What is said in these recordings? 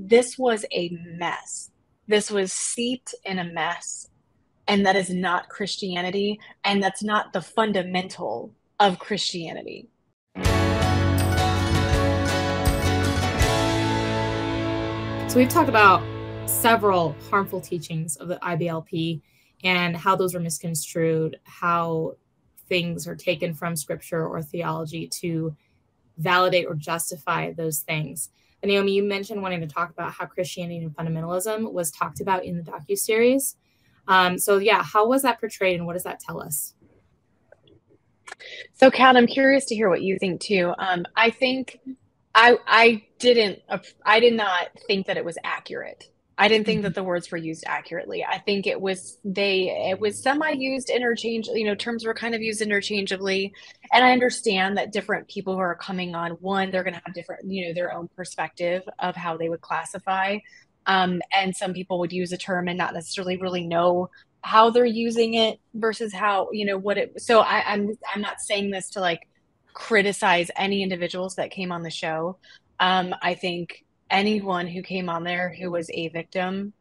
this was a mess. This was seeped in a mess. And that is not Christianity. And that's not the fundamental of Christianity. So we've talked about several harmful teachings of the IBLP and how those are misconstrued, how things are taken from scripture or theology to validate or justify those things. And Naomi, you mentioned wanting to talk about how Christianity and fundamentalism was talked about in the docuseries. So yeah, how was that portrayed and what does that tell us? So Kat, I'm curious to hear what you think too. I think I did not think that it was accurate. I didn't think that the words were used accurately. I think it was semi used interchange, terms were kind of used interchangeably. And I understand that different people who are coming on, one, they're going to have different, their own perspective of how they would classify. And some people would use a term and not necessarily really know how they're using it versus how, what it, so I'm not saying this to like criticize any individuals that came on the show. I think anyone who came on there who was a victim,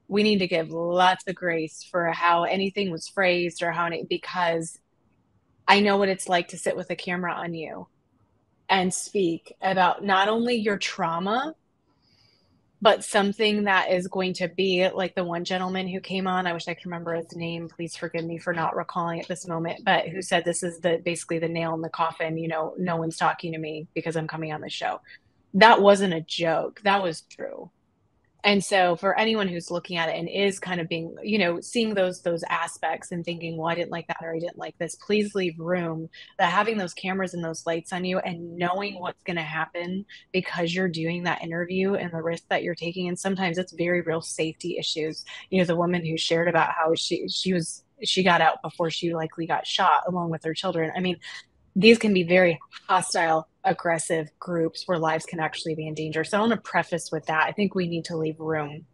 we need to give lots of grace for how anything was phrased or because I know what it's like to sit with a camera on you and speak about not only your trauma, but something that is going to be like the one gentleman who came on. I wish I could remember his name. Please forgive me for not recalling at this moment, but who said this is basically the nail in the coffin. No one's talking to me because I'm coming on the show. That wasn't a joke. That was true. And so for anyone who's looking at it and is kind of being, seeing those aspects and thinking, well, I didn't like that or I didn't like this, please leave room that having those cameras and those lights on you and knowing what's going to happen because you're doing that interview and the risk that you're taking. And sometimes it's very real safety issues. The woman who shared about how she got out before she likely got shot along with her children. I mean, these can be very hostile, aggressive groups where lives can actually be in danger. So I want to preface with that. I think we need to leave room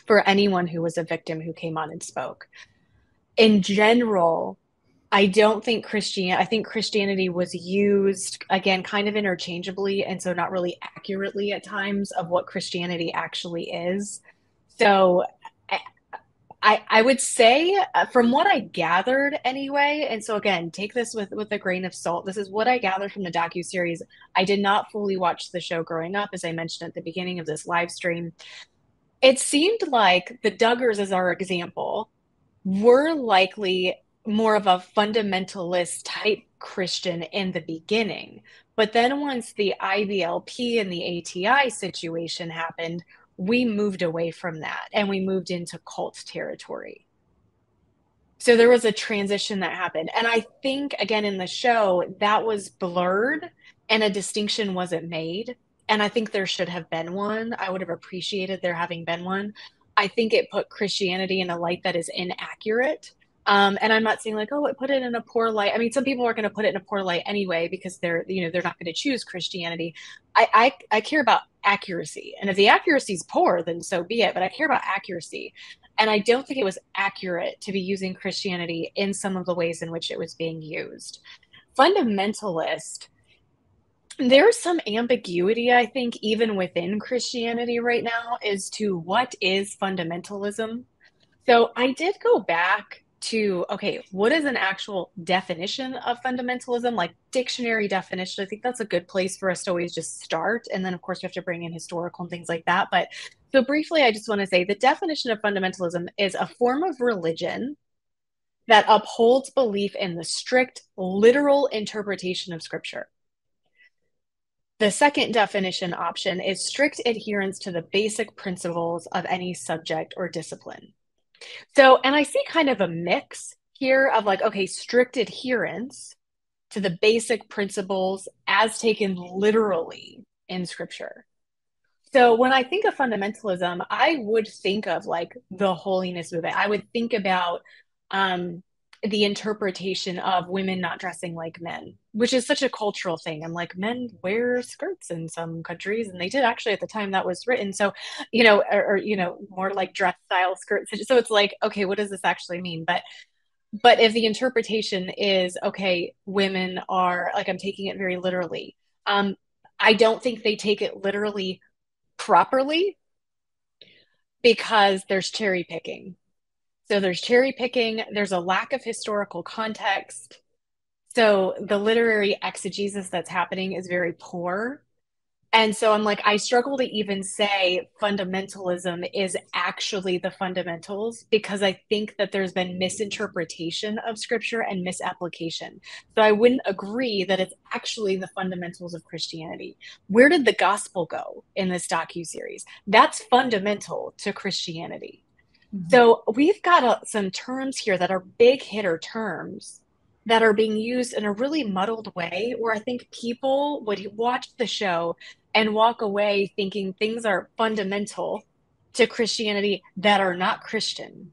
for anyone who was a victim who came on and spoke. In general, I think Christianity was used, again, kind of interchangeably, and so not really accurately at times of what Christianity actually is. So I would say from what I gathered anyway, and so again, take this with a grain of salt. This is what I gathered from the docuseries. I did not fully watch the show growing up, as I mentioned at the beginning of this live stream. It seemed like the Duggars, as our example, were likely more of a fundamentalist type Christian in the beginning. But then once the IBLP and the ATI situation happened, we moved away from that and we moved into cult territory. So there was a transition that happened. And I think, again, in the show, that was blurred and a distinction wasn't made. And I think there should have been one. I would have appreciated there having been one. I think it put Christianity in a light that is inaccurate. And I'm not saying like, oh, it put it in a poor light. I mean, some people are going to put it in a poor light anyway because they're not going to choose Christianity. I care about accuracy, and if the accuracy is poor, then so be it. But I care about accuracy, and I don't think it was accurate to be using Christianity in some of the ways in which it was being used. Fundamentalist. There's some ambiguity, I think, even within Christianity right now, as to what is fundamentalism. So I did go back to, okay, what is an actual definition of fundamentalism, like dictionary definition? I think that's a good place for us to always just start. And then, of course, we have to bring in historical and things like that. But so briefly, I just want to say the definition of fundamentalism is a form of religion that upholds belief in the strict literal interpretation of scripture. The second definition option is strict adherence to the basic principles of any subject or discipline. So, and I see kind of a mix here of like, okay, strict adherence to the basic principles as taken literally in scripture. So when I think of fundamentalism, I would think of like the holiness movement. I would think about the interpretation of women not dressing like men, which is such a cultural thing. And like men wear skirts in some countries, and they did actually at the time that was written. So, more like dress style skirts. So it's like, okay, what does this actually mean? But if the interpretation is, okay, women are like, I'm taking it very literally. I don't think they take it literally properly. because there's cherry picking. So there's cherry picking, there's a lack of historical context. So the literary exegesis that's happening is very poor. And so I'm like, I struggle to even say fundamentalism is actually the fundamentals because I think that there's been misinterpretation of scripture and misapplication. So I wouldn't agree that it's actually the fundamentals of Christianity. Where did the gospel go in this docuseries? That's fundamental to Christianity. So we've got some terms here that are big hitter terms that are being used in a really muddled way where I think people would watch the show and walk away thinking things are fundamental to Christianity that are not Christian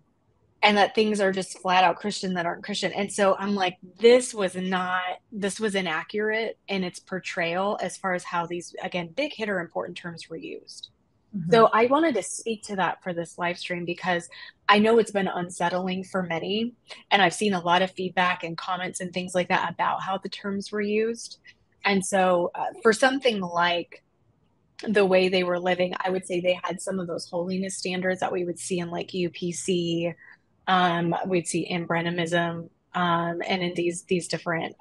and that things are just flat out Christian that aren't Christian. And so I'm like, this was inaccurate in its portrayal as far as how these, again, big hitter important terms were used. So I wanted to speak to that for this live stream because I know it's been unsettling for many, and I've seen a lot of feedback and comments and things like that about how the terms were used. And so for something like the way they were living, I would say they had some of those holiness standards that we would see in like UPC, we'd see in Brenhamism, and in these different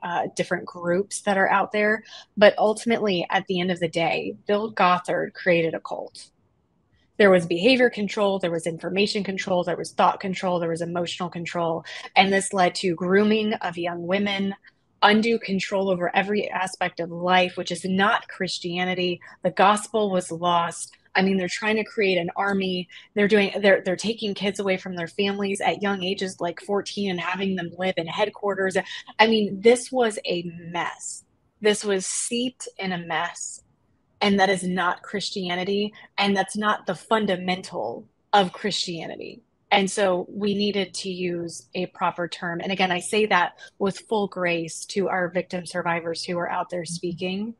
groups that are out there. But ultimately, at the end of the day, Bill Gothard created a cult. There was behavior control, there was information control, there was thought control, there was emotional control. And this led to grooming of young women, undue control over every aspect of life, which is not Christianity. The gospel was lost. I mean, they're trying to create an army. They're taking kids away from their families at young ages, like 14, and having them live in headquarters. I mean, this was a mess. This was seeped in a mess. And that is not Christianity. And that's not the fundamental of Christianity. And so we needed to use a proper term. And again, I say that with full grace to our victim survivors who are out there speaking.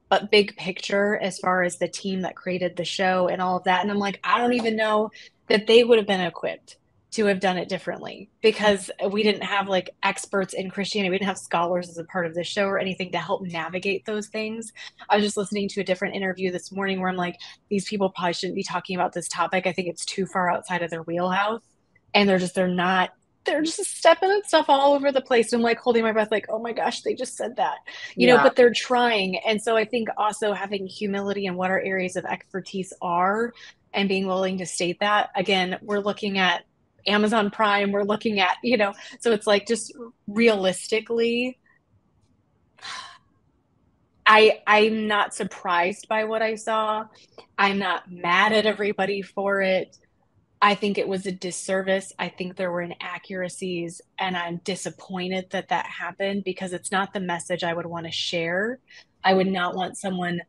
But big picture, as far as the team that created the show and all of that. And I'm like, I don't even know that they would have been equipped to have done it differently because we didn't have like experts in Christianity. We didn't have scholars as a part of the show or anything to help navigate those things. I was just listening to a different interview this morning where I'm like, these people probably shouldn't be talking about this topic. I think it's too far outside of their wheelhouse. And they're just stepping and stuff all over the place. And I'm like holding my breath, like, oh my gosh, they just said that, but they're trying. And so I think also having humility in what our areas of expertise are and being willing to state that. Again, we're looking at Amazon Prime, we're looking at, so it's like just realistically, I'm not surprised by what I saw. I'm not mad at everybody for it. I think it was a disservice. I think there were inaccuracies, and I'm disappointed that that happened because it's not the message I would want to share. I would not want someone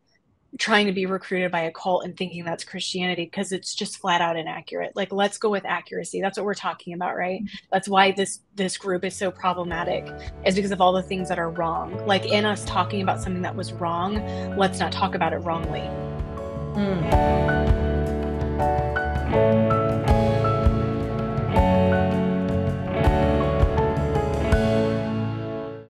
trying to be recruited by a cult and thinking that's Christianity because it's just flat out inaccurate. Like, let's go with accuracy. That's what we're talking about, right? That's why this group is so problematic, is because of all the things that are wrong. Like, in us talking about something that was wrong, let's not talk about it wrongly.